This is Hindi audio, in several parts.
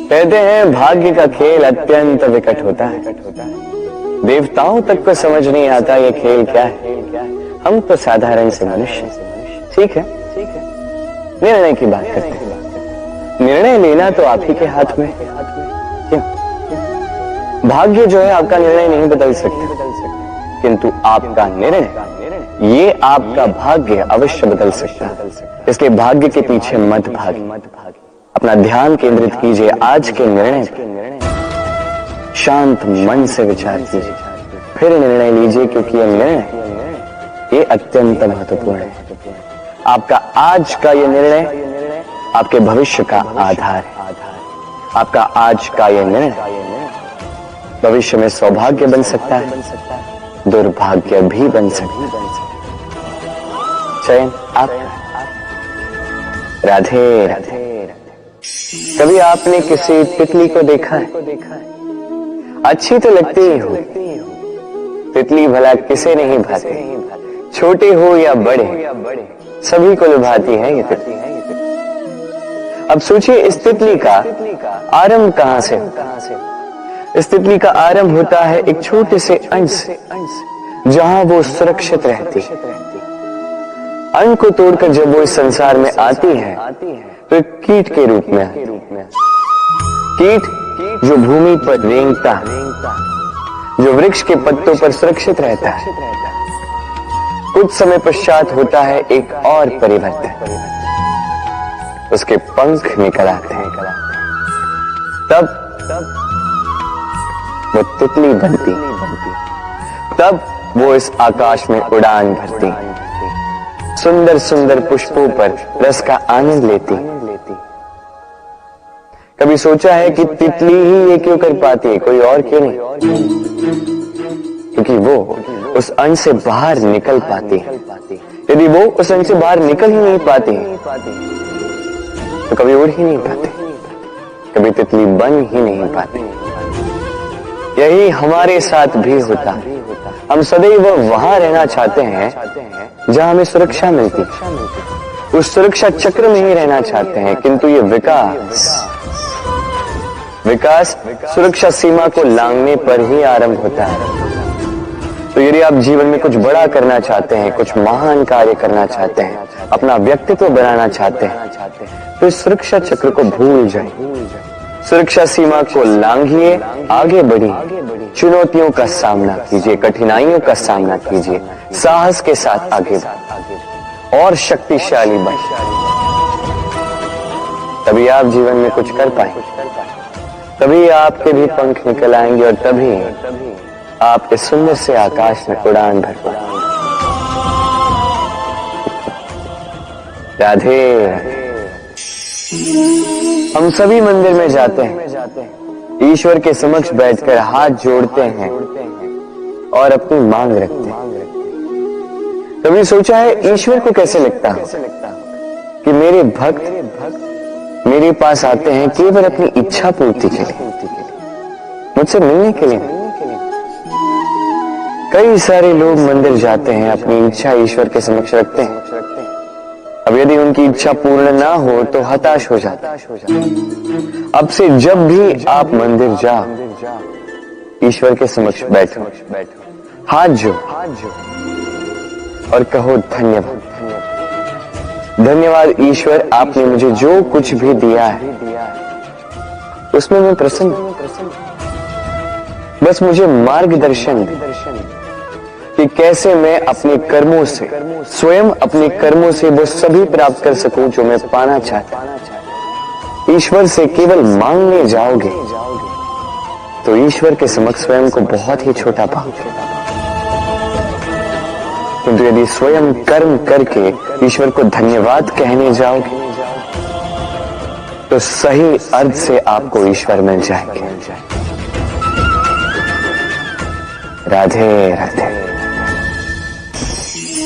कहते हैं भाग्य का खेल अत्यंत विकट होता है। देवताओं तक को समझ नहीं आता ये खेल क्या है। हम तो साधारण से मनुष्य। ठीक है, निर्णय की बात करते हैं। निर्णय लेना तो आप ही के हाथ में। क्यों? भाग्य जो है आपका निर्णय नहीं बदल सकता, किंतु आपका निर्णय ये आपका भाग्य अवश्य बदल सकता है। इसलिए भाग्य के पीछे मत भागिए, अपना ध्यान केंद्रित कीजिए आज के निर्णय पर। शांत मन से विचार कीजिए, फिर निर्णय लीजिए, क्योंकि यह निर्णय ये अत्यंत महत्वपूर्ण है। आपका आज का यह निर्णय आपके भविष्य का आधार है। आपका आज का यह निर्णय भविष्य में सौभाग्य बन सकता है, दुर्भाग्य भी बन सकता है। चयन आपका। राधे राधे। कभी आपने किसी तितली को देखा है? अच्छी तो लगती ही हो। तितली भला किसे नहीं भाती, छोटे हो या बड़े, सभी को लुभाती है ये तितली। अब सोचिए इस तितली का आरंभ कहां से? इस तितली का आरंभ होता है एक छोटे से अंश से, जहां वो सुरक्षित रहती है। अंड को तोड़कर जब वो इस संसार में आती है तो एक कीट के रूप में आती है। कीट जो भूमि पर रेंगता है, जो वृक्ष के पत्तों पर सुरक्षित रहता है। कुछ समय पश्चात होता है एक और परिवर्तन, उसके पंख निकल आते हैं। तब वो तितली बनती, तब वो इस आकाश में उड़ान भरती, सुंदर सुंदर पुष्पों पर रस का आनंद लेती। कभी सोचा है कि तितली ही ये क्यों कर पाती है, कोई और क्यों नहीं? क्योंकि वो उस अंश से बाहर निकल पाती है। यदि वो उस अंश से बाहर निकल ही नहीं पाती तो कभी उड़ ही नहीं पाती, कभी तितली बन ही नहीं पाती। यही हमारे साथ भी होता है। हम सदैव वहां रहना चाहते हैं जहां हमें सुरक्षा मिलती, उस सुरक्षा चक्र में ही रहना चाहते हैं, किंतु ये विकास सुरक्षा सीमा को लांघने पर ही आरंभ होता है। तो यदि आप जीवन में कुछ बड़ा करना चाहते हैं, कुछ महान कार्य करना चाहते हैं, अपना व्यक्तित्व बनाना चाहते हैं, तो इस सुरक्षा चक्र को भूल जाइए। सुरक्षा सीमा को लांघिए, आगे बढ़िए, चुनौतियों का सामना कीजिए, कठिनाइयों का सामना कीजिए, साहस के साथ आगे बढ़िए और शक्तिशाली बनिए। तभी आप जीवन में कुछ कर पाएंगे, तभी आपके भी पंख निकल आएंगे और तभी आप इस सुंदर से आकाश में उड़ान भर पाएंगे। राधे। हम सभी मंदिर में जाते हैं, ईश्वर के समक्ष बैठकर हाथ जोड़ते हैं और अपनी मांग रखते हैं। कभी सोचा है ईश्वर को कैसे लगता है कि मेरे भक्त मेरे पास आते हैं केवल अपनी इच्छा पूर्ति के लिए, मुझसे मिलने के लिए। कई सारे लोग मंदिर जाते हैं, अपनी इच्छा ईश्वर के समक्ष रखते हैं। अब यदि उनकी इच्छा पूर्ण ना हो तो हताश हो जाते। अब से जब भी आप मंदिर जाओ, ईश्वर के समक्ष बैठो, हाथ जोड़ो और कहो धन्यवाद, धन्यवाद ईश्वर, आपने मुझे जो कुछ भी दिया है उसमें मैं प्रसन्न हूं। बस मुझे मार्गदर्शन दे कि कैसे मैं अपने कर्मों से, स्वयं अपने कर्मों से वो सभी प्राप्त कर सकूं जो मैं पाना चाहता हूं। ईश्वर से केवल मांगने जाओगे तो ईश्वर के समक्ष स्वयं को बहुत ही छोटा पाओगे, किंतु यदि स्वयं कर्म करके ईश्वर को धन्यवाद कहने जाओगे तो सही अर्थ से आपको ईश्वर मिल जाएंगे। राधे राधे।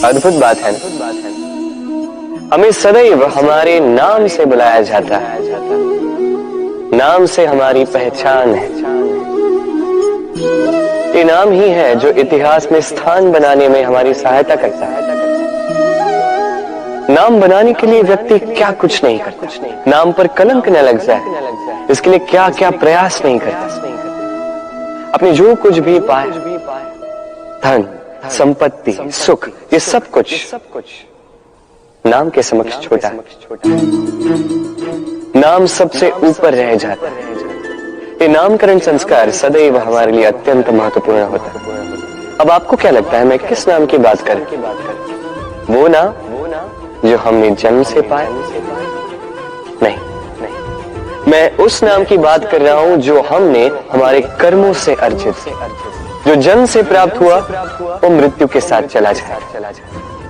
अद्भुत बात है। हमें सदैव हमारे नाम से बुलाया जाता है, नाम से हमारी पहचान है। ये नाम ही है जो इतिहास में स्थान बनाने में हमारी सहायता करता है। नाम बनाने के लिए व्यक्ति क्या कुछ नहीं करता, नाम पर कलंक न लग जाए इसके लिए क्या क्या प्रयास नहीं करता। अपने जो कुछ भी पाए, धन, संपत्ति, सुख, ये सब कुछ नाम के समक्ष छोटा। नाम सबसे ऊपर रह जाता है। ये नामकरण संस्कार सदैव हमारे लिए अत्यंत महत्वपूर्ण होता है। अब आपको क्या लगता है मैं किस नाम की बात करूं? वो नाम जो हमने जन्म से पाया? नहीं, मैं उस नाम की बात कर रहा हूं जो हमने हमारे कर्मों से अर्जित, जो जन्म से प्राप्त हुआ वो मृत्यु के साथ चला जाए।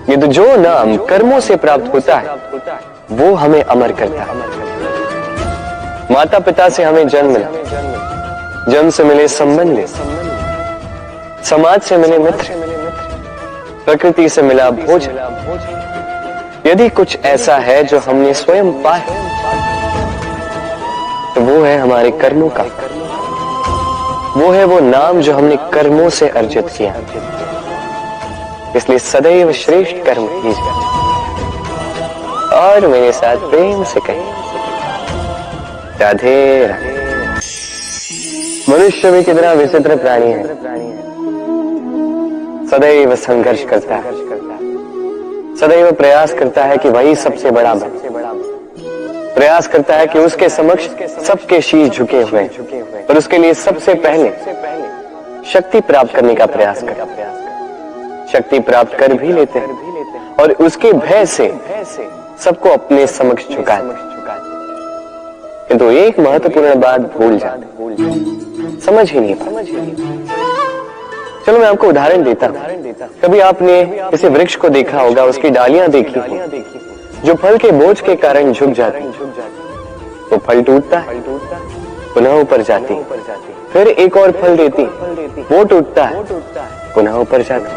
ये तो जो नाम कर्मों से प्राप्त होता है वो हमें अमर करता है। माता पिता से हमें जन्म मिला, जन्म से मिले संबंध, समाज से मिले मित्र, प्रकृति से मिला भोजन। यदि कुछ ऐसा है जो हमने स्वयं पाया तो वो है हमारे कर्मों का, वो है वो नाम जो हमने कर्मों से अर्जित किया। इसलिए सदैव श्रेष्ठ कर्म कीजिए और मेरे साथ प्रेम से कहिए राधे राधे। मनुष्य भी कितना विचित्र प्राणी है, सदैव संघर्ष करता है, सदैव प्रयास करता है कि वही सबसे बड़ा बने, प्रयास करता है कि उसके समक्ष सबके शीश झुके हुए और उसके लिए सबसे पहले शक्ति प्राप्त करने का प्रयास करता है। शक्ति प्राप्त कर भी लेते हैं और उसके भय से सबको अपने समक्ष झुकाते, किंतु एक महत्वपूर्ण बात भूल जाते, समझ ही नहीं पाते। चलो मैं आपको उदाहरण देता हूं। कभी आपने किसी वृक्ष को देखा होगा, उसकी डालियां देखी हो जो फल के बोझ के कारण झुक जाती, तो फल टूटता है, पुनः ऊपर जाती, फिर एक और फल देती, वो टूटता है, पुनः ऊपर जाती,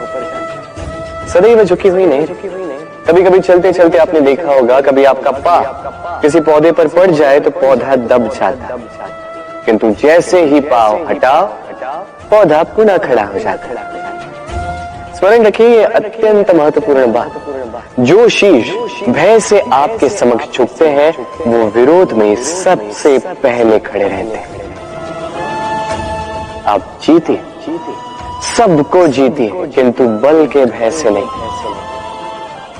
सदैव झुकी हुई नहीं। कभी कभी चलते चलते आपने देखा होगा, कभी आपका पाँव किसी पौधे पर पड़ जाए तो पौधा दब जाता, किंतु जैसे ही पाँव हटाओ पौधा पुनः खड़ा हो जाता। स्मरण रखिए ये अत्यंत महत्वपूर्ण बात, जो शीश भय से आपके समक्ष झुकते हैं वो विरोध में सबसे पहले खड़े रहते हैं। आप जीतिए, सबको जीतिए, किंतु बल के भय से नहीं,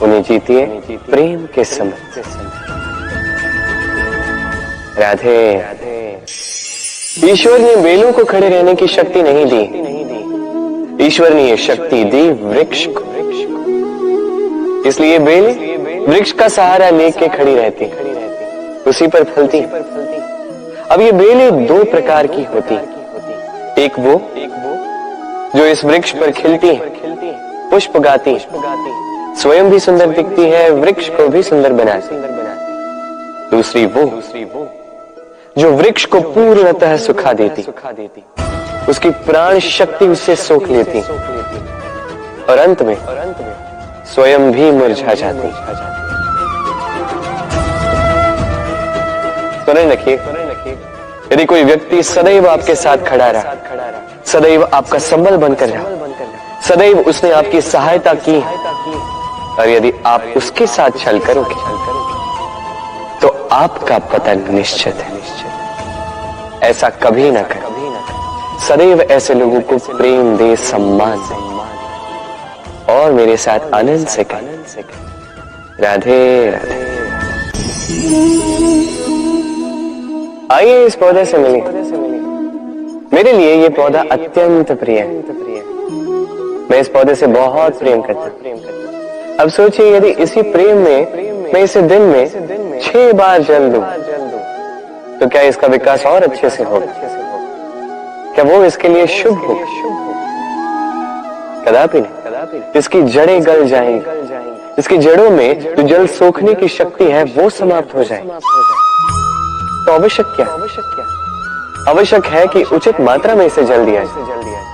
उन्हें जीतिए प्रेम के समक्ष। राधे राधे। ईश्वर ने बेलों को खड़े रहने की शक्ति नहीं दी, ईश्वर ने ये शक्ति दी वृक्ष को। इसलिए बेल वृक्ष का सहारा लेके खड़ी रहती, उसी पर फलती। अब ये बेलें दो प्रकार की होती, एक वो जो इस वृक्ष पर खिलती है, पुष्प गाती, स्वयं भी सुंदर दिखती है, वृक्ष को भी सुंदर बनाती। दूसरी वो जो वृक्ष को पूर्णतः सुखा देती, उसकी प्राण शक्ति उससे सोख लेती और अंत में स्वयं भी मुरझा जाती। स्मरण रखिए, यदि कोई व्यक्ति सदैव आपके साथ खड़ा रहा, सदैव आपका संबल बनकर रहा, सदैव उसने आपकी सहायता की, और यदि आप उसके साथ छल करोगे तो आपका पतन निश्चित है। ऐसा कभी ना करें। सदैव ऐसे लोगों को प्रेम दे, सम्मान दे और मेरे साथ आनंद से कहें राधे राधे। आइए इस पौधे से मिलिए। मेरे लिए ये पौधा अत्यंत प्रिय है, मैं इस पौधे से बहुत प्रेम करता हूं। अब सोचिए, यदि इसी प्रेम में मैं इसे दिन में 6 बार जल दूं तो क्या इसका विकास और अच्छे से होगा? क्या वो इसके लिए शुभ होगा? कदापि नहीं। इसकी जड़ें गल जाएंगी, इसकी जड़ों में जो जल सोखने की शक्ति है वो समाप्त हो जाएगी। तो आवश्यक क्या? आवश्यक है कि उचित मात्रा में इसे जल दिया जाए।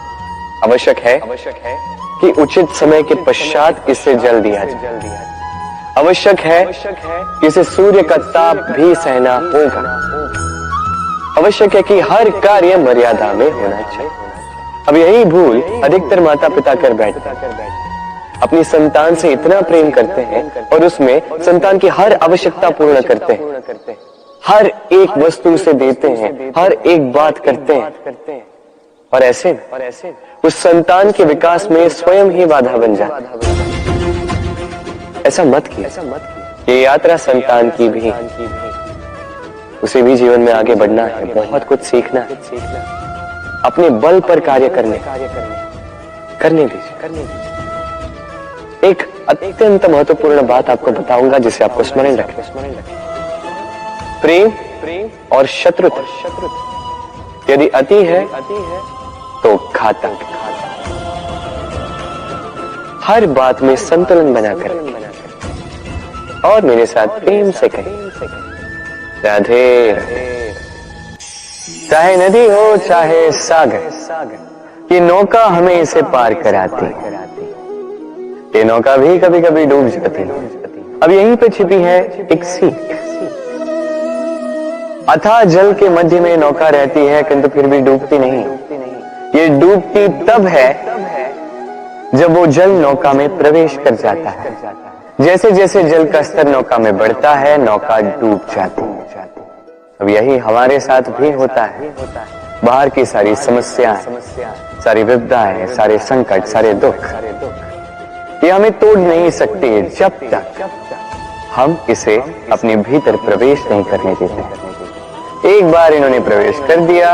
आवश्यक है कि उचित समय के पश्चात इसे जल दिया जाए। आवश्यक है कि इसे सूर्य का ताप भी सहना होगा। आवश्यक है कि हर कार्य मर्यादा में होना चाहिए। अब यही भूल अधिकतर माता पिता कर बैठते हैं। अपनी संतान से इतना प्रेम करते हैं और उसमें संतान की हर आवश्यकता पूर्ण करते हैं, हर एक वस्तु उसे देते हैं, हर एक बात करते हैं, और ऐसे उस संतान के विकास में स्वयं ही बाधा बन जाता है। ऐसा मत कीजिए। ये यात्रा संतान की भी, उसे भी जीवन में आगे बढ़ना है, बहुत कुछ सीखना है, अपने बल पर कार्य करने दीजिए। एक अत्यंत महत्वपूर्ण बात आपको बताऊंगा जिसे आपको स्मरण रखना। प्रेम और शत्रुता यदि अति है तो घातक। हर बात में संतुलन बनाकर और मेरे साथ प्रेम से कहें, राधे राधे। चाहे नदी हो चाहे सागर, ये नौका हमें इसे पार कराती है। ये नौका भी कभी कभी डूब जाती है। अब यहीं पे छिपी है एक सीख। अथाह जल के मध्य में नौका रहती है किंतु फिर भी डूबती नहीं। ये डूबती तब है जब वो जल नौका में प्रवेश कर जाता है। जैसे जैसे जल का स्तर नौका में बढ़ता है, नौका डूब जाती है। अब यही हमारे साथ भी होता है। बाहर की सारी समस्याएं, सारी विपदाएं, सारे संकट, सारे दुख, ये हमें तोड़ नहीं सकते जब तक हम इसे अपने भीतर प्रवेश नहीं करने देते। एक बार इन्होंने प्रवेश कर दिया,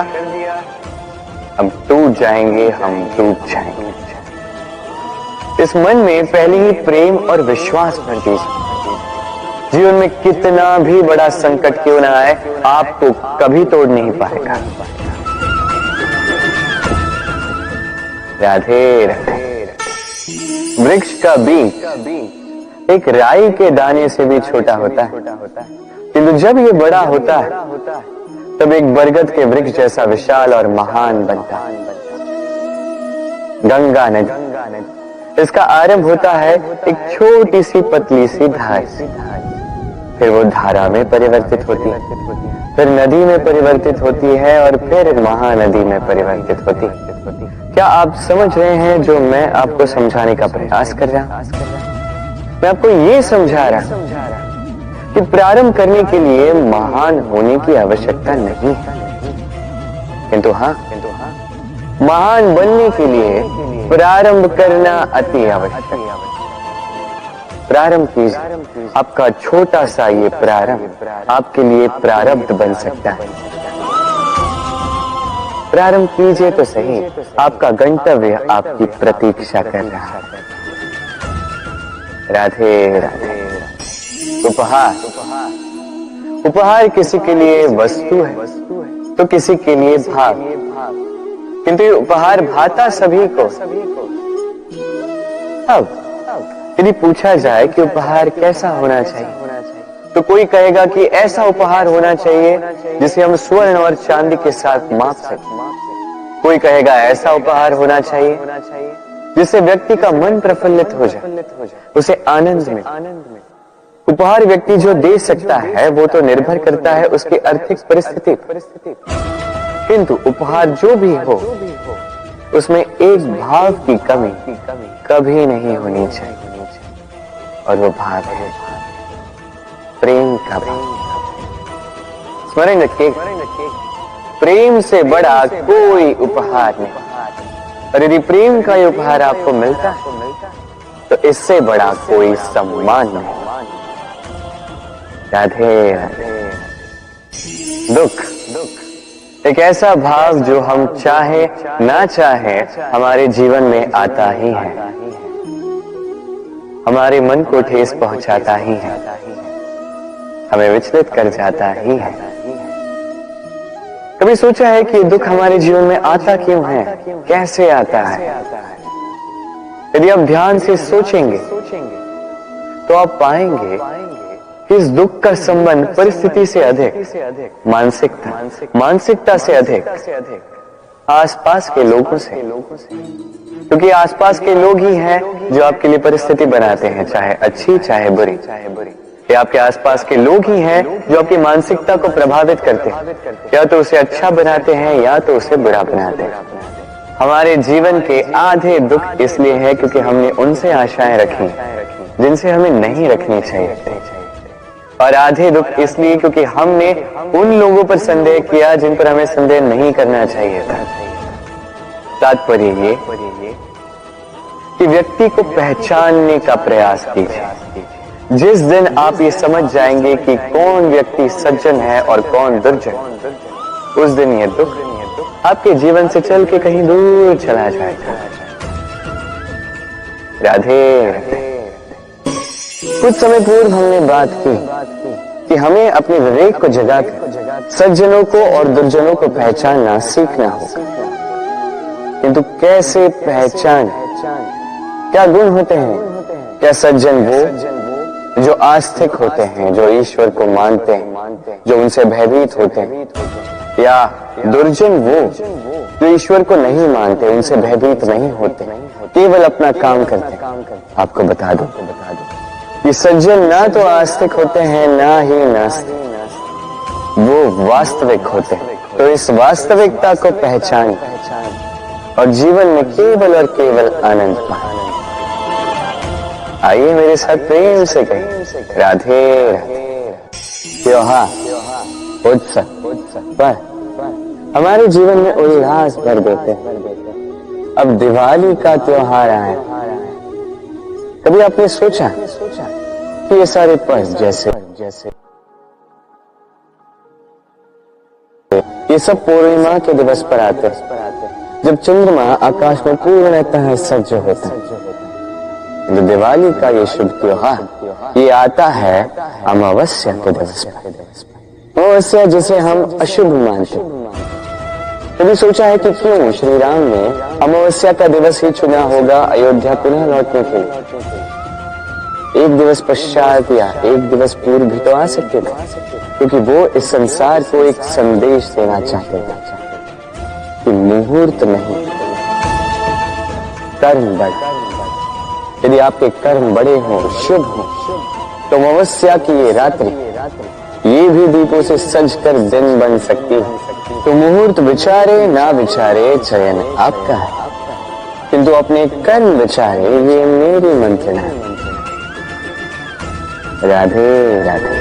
हम टूट जाएंगे, हम डूब जाएंगे। इस मन में पहले ही प्रेम और विश्वास भर दीजिए। जीवन में कितना भी बड़ा संकट क्यों ना आए, आपको कभी तोड़ नहीं पाएगा। राधे राधे। वृक्ष का बीज एक राई के दाने से भी छोटा होता है, किंतु जब ये बड़ा होता है तब एक बरगद के वृक्ष जैसा विशाल और महान बनता है। गंगा नदी, इसका आरंभ होता है एक छोटी सी पतली सी धार से, फिर वो धारा में परिवर्तित होती है, फिर नदी में परिवर्तित होती है और फिर महानदी में परिवर्तित होती है। क्या आप समझ रहे हैं जो मैं आपको समझाने का प्रयास कर रहा हूं? मैं आपको ये समझा रहा हूं कि प्रारंभ करने के लिए महान होने की आवश्यकता नहीं है, किंतु हाँ, महान बनने के लिए प्रारंभ करना अति आवश्यक है। प्रारंभ कीजिए। आपका छोटा सा ये प्रारंभ आपके लिए प्रारब्ध बन सकता है। प्रारंभ कीजिए तो सही, आपका गंतव्य आपकी प्रतीक्षा कर रहा है। राधे राधे। उपहार किसी के लिए वस्तु है तो किसी के लिए भाव, किंतु ये उपहार भाता सभी को। अब यदि पूछा जाए कि उपहार कैसा होना चाहिए, तो कोई कहेगा कि ऐसा उपहार होना चाहिए जिसे हम स्वर्ण और चांदी के साथ माप सकें। कोई कहेगा ऐसा उपहार होना चाहिए जिससे व्यक्ति का मन प्रफुल्लित हो जाए, उसे आनंद मिले। उपहार व्यक्ति जो दे सकता है वो तो निर्भर करता है उसकी आर्थिक परिस्थिति, किंतु उपहार जो भी हो उसमें एक भाव की कमी कभी नहीं होनी चाहिए, और वो भाव है प्रेम का भाव। स्मरण रखिए, प्रेम से बड़ा कोई उपहार नहीं, और यदि प्रेम का ये उपहार आपको मिलता है तो इससे बड़ा कोई सम्मान नहीं। राधे राधे। दुख एक ऐसा भाव जो हम चाहे ना चाहे हमारे जीवन में आता ही है, हमारे मन को ठेस पहुंचाता ही है, हमें विचलित कर जाता ही है। कभी सोचा है कि दुख हमारे जीवन में आता क्यों है, कैसे आता है? यदि आप ध्यान से सोचेंगे तो आप पाएंगे कि इस दुख का संबंध परिस्थिति से अधिक मानसिकता से अधिक आसपास के लोगों से, क्योंकि आसपास के लोग ही हैं जो आपके लिए परिस्थिति बनाते हैं, चाहे अच्छी चाहे बुरी। ये आपके आसपास के लोग ही हैं जो आपकी मानसिकता को प्रभावित करते हैं, या तो उसे अच्छा बनाते हैं या तो उसे बुरा बनाते हैं। हमारे जीवन के आधे दुख इसलिए है क्योंकि हमने उनसे आशाएं रखी जिनसे हमें नहीं रखनी चाहिए, और आधे दुख इसलिए क्योंकि हमने उन लोगों पर संदेह किया जिन पर हमें संदेह नहीं करना चाहिए था। तात्पर्य ये कि व्यक्ति को पहचानने का प्रयास कीजिए। जिस दिन आप ये समझ जाएंगे कि कौन व्यक्ति सज्जन है और कौन दुर्जन, उस दिन ये दुख आपके जीवन से चल के कहीं दूर चला जाएगा। राधे राधे। कुछ समय पूर्व हमने बात की कि हमें अपने विवेक को जगाकर सज्जनों को और दुर्जनों को पहचानना सीखना होगा। किंतु कैसे पहचान? क्या गुण होते हैं? क्या सज्जन वो जो आस्तिक होते हैं, जो ईश्वर को मानते हैं, जो उनसे भयभीत होते हैं, या दुर्जन वो जो ईश्वर को नहीं मानते, उनसे भयभीत नहीं होते, केवल अपना काम करते हैं? आपको बता दो कि सज्जन ना तो आस्तिक होते हैं ना ही नास्तिक, वो वास्तविक होते हैं। तो इस वास्तविकता को पहचान और जीवन में केवल और केवल आनंद पाए। आइए मेरे साथ प्रेम से कहें राधे राधे। त्योहार, उत्सव पर हमारे जीवन में उल्लास भर देते हैं। अब दिवाली का त्योहार आया, कभी आपने सोचा कि ये सारे पर्व जैसे ये सब पूर्णिमा के दिवस पर आते हैं, जब चंद्रमा आकाश में पूर्णतः सज्ज होता है। जो दिवाली का ये शुभ त्योहार ये आता है अमावस्या के दिवस पर। अमावस्या जिसे हम अशुभ मानते हैं। कभी सोचा है कि क्यों श्री राम ने अमावस्या का दिवस ही चुना होगा अयोध्या पुनः लौटने के लिए? एक दिवस पश्चात या एक दिवस पूर्व भी तो आ सकते थे, क्योंकि वो इस संसार को एक संदेश देना चाहते थे कि मुहूर्त नहीं, कर्म बड़े। यदि आपके कर्म बड़े हों, शुभ हों, तो अमावस्या की ये रात्रि ये भी दीपों से सज कर दिन बन सकती है। तो मुहूर्त विचारे ना विचारे, चयन आपका है, किंतु अपने कर्म विचारे ये मेरी मंत्रणा है। राधे राधे।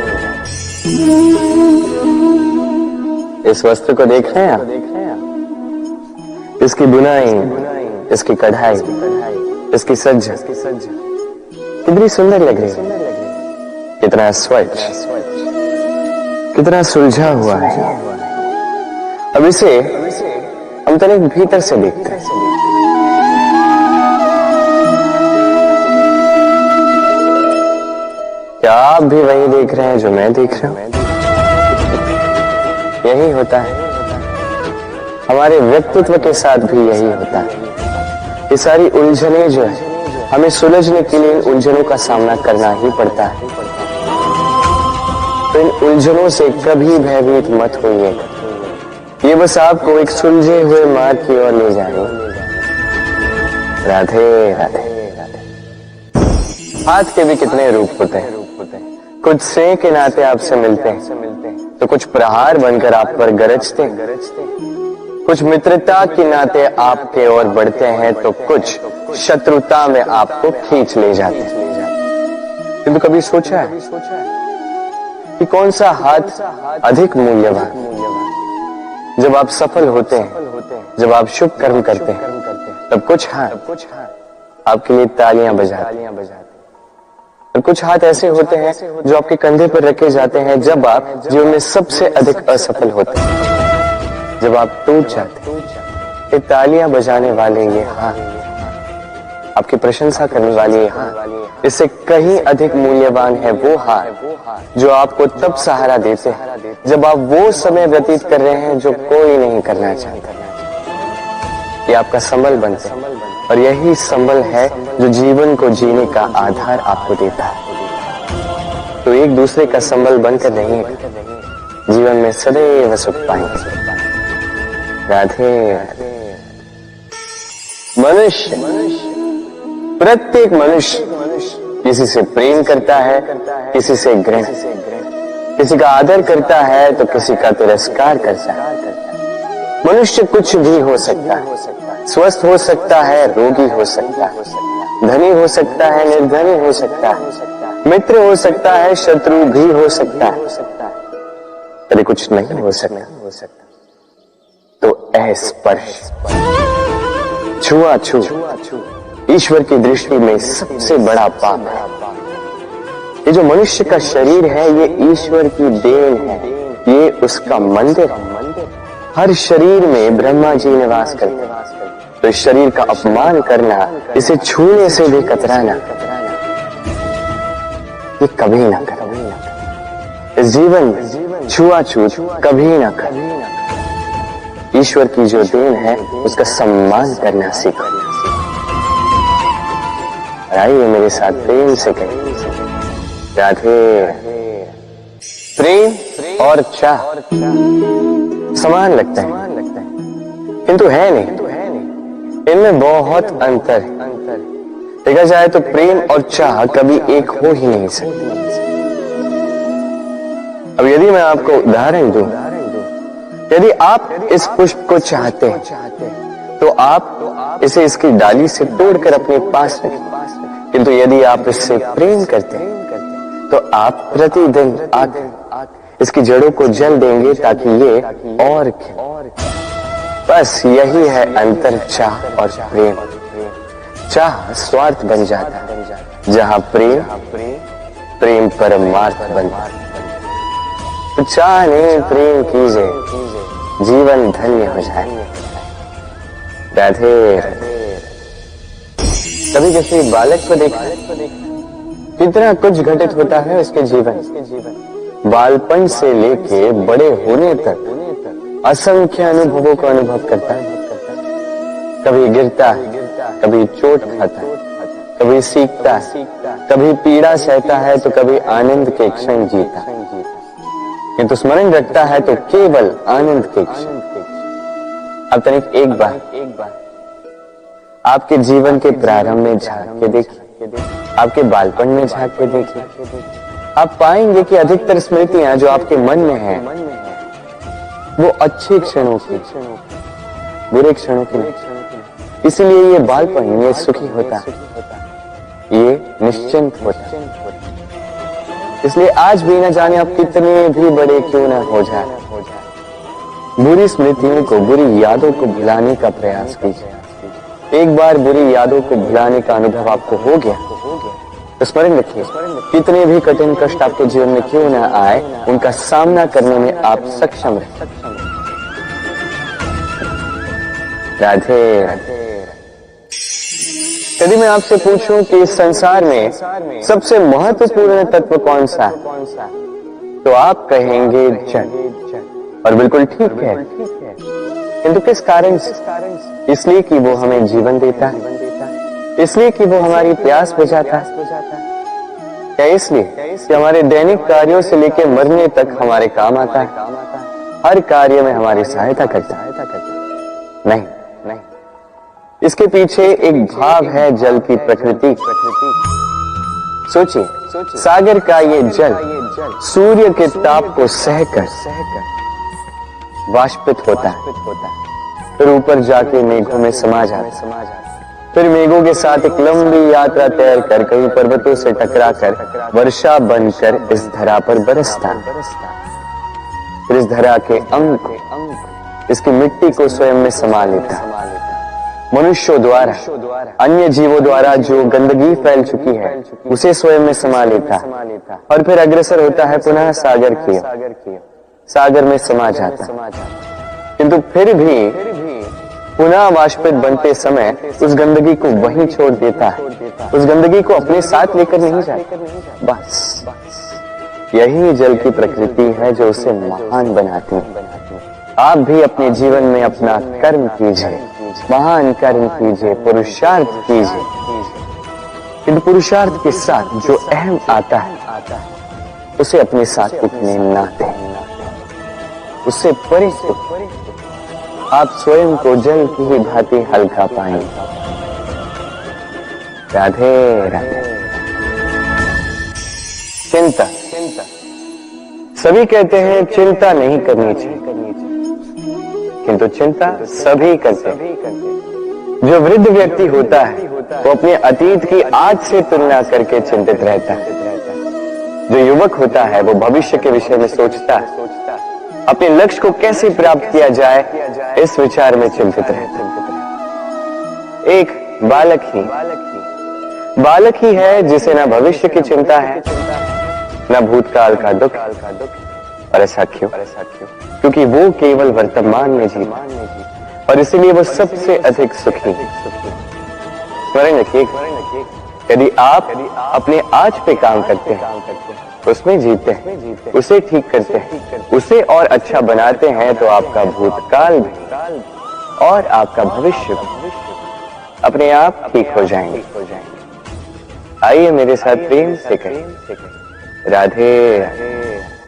इस वस्त्र को देख रहे हैं आप? इसकी बुनाई, इसकी कढ़ाई, इसकी सज्जा कितनी सुंदर लग रही है, कितना स्वच्छ, कितना सुलझा हुआ है। अब इसे हम तनिक भीतर से देखते हैं। क्या आप भी वही देख रहे हैं जो मैं देख रहा हूं? यही होता है हमारे व्यक्तित्व के साथ भी, यही होता है। ये सारी उलझने जो है, हमें सुलझने के लिए इन उलझनों का सामना करना ही पड़ता है। तो इन उलझनों से कभी भयभीत मत होइए, ये बस आपको एक सुलझे हुए मार्ग की ओर ले जाएंगे। राधे राधे। हाथ के भी कितने रूप होते हैं। कुछ स्नेह के नाते आपसे मिलते हैं, तो कुछ प्रहार बनकर आप पर गरजते हैं। कुछ मित्रता के नाते आपके ओर बढ़ते हैं, तो कुछ शत्रुता में आपको खींच ले जाते हैं। किंतु कभी सोचा है कि कौन सा हाथ अधिक मूल्यवान? जब आप सफल होते हैं, जब आप शुभ कर्म करते हैं, तब कुछ हाथ आपके लिए तालियां बजाते हैं, और कुछ हाथ ऐसे होते हैं जो आपके कंधे पर रखे जाते हैं जब आप जीवन में सबसे अधिक असफल होते हैं, जब आप टूट जाते हैं। ये तालियां बजाने वाले ये हाथ, आपकी प्रशंसा करने वाले ये हाथ, इससे कहीं अधिक मूल्यवान है वो हाथ जो आपको तब सहारा देते हैं जब आप वो समय व्यतीत कर रहे हैं जो कोई नहीं करना चाहता। ये आपका संबल बनते हैं, और यही संबल है जो जीवन को जीने का आधार आपको देता है। तो एक दूसरे का संबल बनकर रहिए, जीवन में सदैव सुख पाएंगे। राधे राधे। मनुष्य, प्रत्येक मनुष्य किसी से प्रेम करता है, किसी से घृणा, किसी का आदर करता है तो किसी का तिरस्कार करता है। मनुष्य कुछ भी हो सकता है, स्वस्थ हो सकता है, रोगी हो सकता है, धनी हो सकता है, निर्धनी हो सकता है, मित्र हो सकता है, शत्रु भी हो सकता है, यदि कुछ नहीं हो सकता तो अस्पर्श, छुआछूत ईश्वर की दृष्टि में सबसे बड़ा पाप है। ये जो मनुष्य का शरीर है, ये ईश्वर की देन है, ये उसका मंदिर है। हर शरीर में ब्रह्मा जी निवास करते हैं, तो इस शरीर का अपमान करना, इसे छूने से भी कतराना, ये कभी ना कर। इस जीवन में छुआछूत कभी ना कर। ईश्वर की जो देन है उसका सम्मान करना सीखो। आइए मेरे साथ प्रेम से कहें, राधे। प्रेम और चाह समान लगता है, किंतु है नहीं। इनमें बहुत अंतर है। देखा जाए तो प्रेम और चाह कभी एक हो ही नहीं सकते। अब यदि मैं आपको उदाहरण दूं, यदि आप इस पुष्प को चाहते हैं तो आप इसे इसकी डाली से तोड़कर अपने पास रखें, किंतु यदि आप इससे प्रेम करते हैं तो आप प्रतिदिन आकर इसकी जड़ों को जल देंगे ताकि ये और बस यही है अंतर चाह और प्रेम। चाह स्वार्थ बन जाता है, जहां प्रेम परमार्थ बनता है। तो चाह नहीं, प्रेम कीजिए, जीवन धन्य हो जाए। राधे। कभी किसी बालक को देखा, कितना कुछ घटित होता है उसके जीवन, बालपन से लेके बड़े होने तक असंख्य अनुभवों का अनुभव करता है। कभी गिरता है, कभी चोट खाता है, कभी सीखता है, कभी पीड़ा सहता है, तो कभी आनंद के क्षण जीता है। किंतु स्मरण रखता है तो केवल आनंद के क्षण। अब तनिक एक बार आपके जीवन के प्रारंभ में झांक के देखिए, आपके बालपन में झांक के देखिए, आप पाएंगे कि अधिकतर स्मृतियां जो आपके मन में हैं, वो अच्छे क्षणों की, बुरे क्षणों की नहीं। इसलिए ये बालपन, ये सुखी होता, ये निश्चिंत होता। इसलिए आज भी न जाने आप कितने भी बड़े क्यों ना हो जाए, बुरी स्मृतियों को, बुरी यादों को भुलाने का प्रयास कीजिए। एक बार बुरी यादों को भुलाने का अनुभव आपको हो गया तो स्मरण रखिए, कितने भी कठिन कष्ट आपके जीवन में क्यों ना आए, उनका सामना करने में आप सक्षम रहे। राधे। यदि मैं आपसे पूछूं कि इस संसार में सबसे महत्वपूर्ण तत्व कौन सा है, तो आप कहेंगे जल। और बिल्कुल ठीक है, किंतु किस कारण से? इसलिए कि वो हमें जीवन देता है, इसलिए कि वो हमारी प्यास बुझाता है, या इसलिए कि हमारे दैनिक कार्यों से लेकर मरने तक हमारे काम आता है, हर कार्य में हमारी सहायता करता है? नहीं, इसके पीछे एक भाव है, जल की प्रकृति। सोचिए, सागर का ये जल सूर्य के ताप को सहकर वाष्पित होता है, फिर ऊपर जाके मेघों में समा जाता है, फिर मेघों के साथ एक लंबी यात्रा तैर कर कहीं पर्वतों से टकराकर वर्षा बनकर इस धरा पर बरसता। फिर इस धरा के अंग, इसकी मिट्टी को स्वयं में समा लेता। मनुष्यों द्वारा, अन्य जीवों द्वारा जो गंदगी फैल चुकी है उसे स्वयं में समा लेता, और फिर अग्रसर होता है पुनः सागर की, सागर में समा जाता। किंतु फिर भी पुनः वाष्पित बनते समय उस गंदगी को वहीं छोड़ देता है, उस गंदगी को अपने साथ लेकर नहीं जाता। बस यही जल की प्रकृति है जो उसे महान बनाती है। आप भी अपने जीवन में अपना कर्म कीजिए, महान कर्म कीजिए, पुरुषार्थ कीजिए, किंतु पुरुषार्थ के साथ जो अहम आता है उसे अपने साथ उठने ना दें, उससे परे आप स्वयं को जल की ही भांति हल्का पाएंगे। राधे राधे। चिंता, सभी कहते हैं चिंता नहीं करनी चाहिए, किंतु चिंता सभी करते हैं। जो वृद्ध व्यक्ति होता है वो अपने अतीत की आज से तुलना करके चिंतित रहता है। जो युवक होता है वो भविष्य के विषय में सोचता है, अपने लक्ष्य को कैसे प्राप्त किया जाए इस विचार में चिंतित रहता है। एक बालक ही है जिसे न भविष्य की चिंता है न भूतकाल का दुख। और ऐसा क्यों? क्योंकि वो केवल वर्तमान में जीता और इसलिए वो सबसे अधिक सुखी। स्मरण रखिए, यदि आप अपने आज पे काम करते हैं, उसमें जीते हैं, उसे ठीक करते हैं, उसे और अच्छा बनाते हैं, तो आपका भूतकाल भी और आपका भविष्य भी अपने आप ठीक हो जाएंगे। आइए मेरे साथ प्रेम से कहें, राधे राधे।